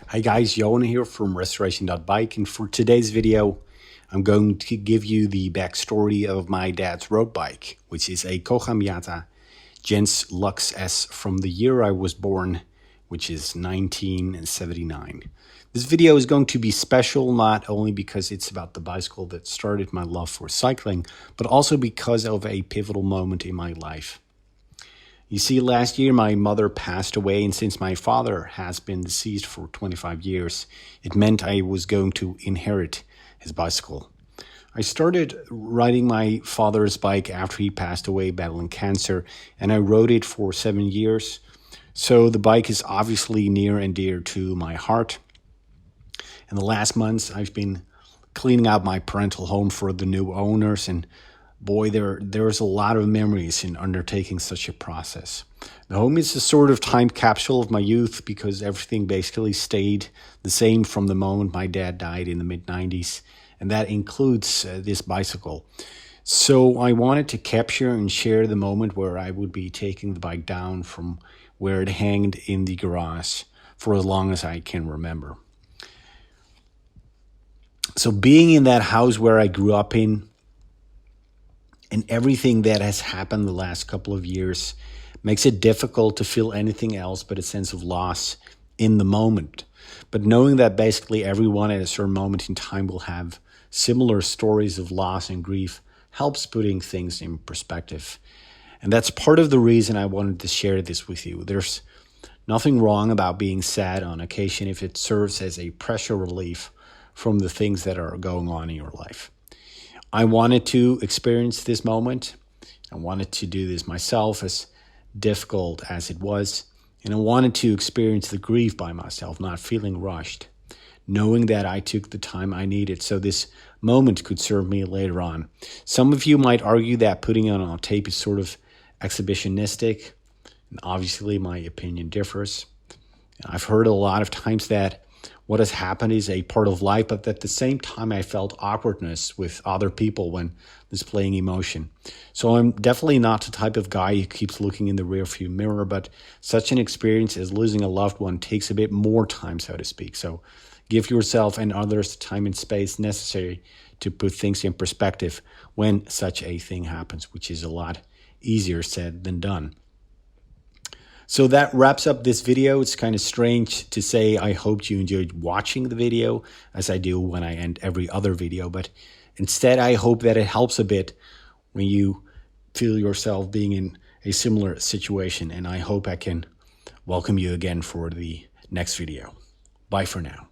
Hi guys, Johan here from restoration.bike, and for today's video I'm going to give you the backstory of my dad's road bike, which is a Koga Miyata Gent's Luxe S from the year I was born, which is 1979. This video is going to be special not only because it's about the bicycle that started my love for cycling, but also because of a pivotal moment in my life. You see, last year my mother passed away, and since my father has been deceased for 25 years, it meant I was going to inherit his bicycle. I started riding my father's bike after he passed away battling cancer, and I rode it for 7 years. So the bike is obviously near and dear to my heart. In the last months, I've been cleaning out my parental home for the new owners, and boy, there's a lot of memories in undertaking such a process. The home is a sort of time capsule of my youth because everything basically stayed the same from the moment my dad died in the mid-90s, and that includes this bicycle. So I wanted to capture and share the moment where I would be taking the bike down from where it hanged in the garage for as long as I can remember. So being in that house where I grew up in, and everything that has happened the last couple of years makes it difficult to feel anything else but a sense of loss in the moment. But knowing that basically everyone at a certain moment in time will have similar stories of loss and grief helps putting things in perspective. And that's part of the reason I wanted to share this with you. There's nothing wrong about being sad on occasion if it serves as a pressure relief from the things that are going on in your life. I wanted to experience this moment. I wanted to do this myself, as difficult as it was. And I wanted to experience the grief by myself, not feeling rushed, knowing that I took the time I needed so this moment could serve me later on. Some of you might argue that putting it on tape is sort of exhibitionistic, and obviously my opinion differs. I've heard a lot of times that what has happened is a part of life, but at the same time I felt awkwardness with other people when displaying emotion. So I'm definitely not the type of guy who keeps looking in the rearview mirror, but such an experience as losing a loved one takes a bit more time, so to speak. So give yourself and others the time and space necessary to put things in perspective when such a thing happens, which is a lot easier said than done. So that wraps up this video. It's kind of strange to say I hope you enjoyed watching the video as I do when I end every other video, but instead I hope that it helps a bit when you feel yourself being in a similar situation, and I hope I can welcome you again for the next video. Bye for now.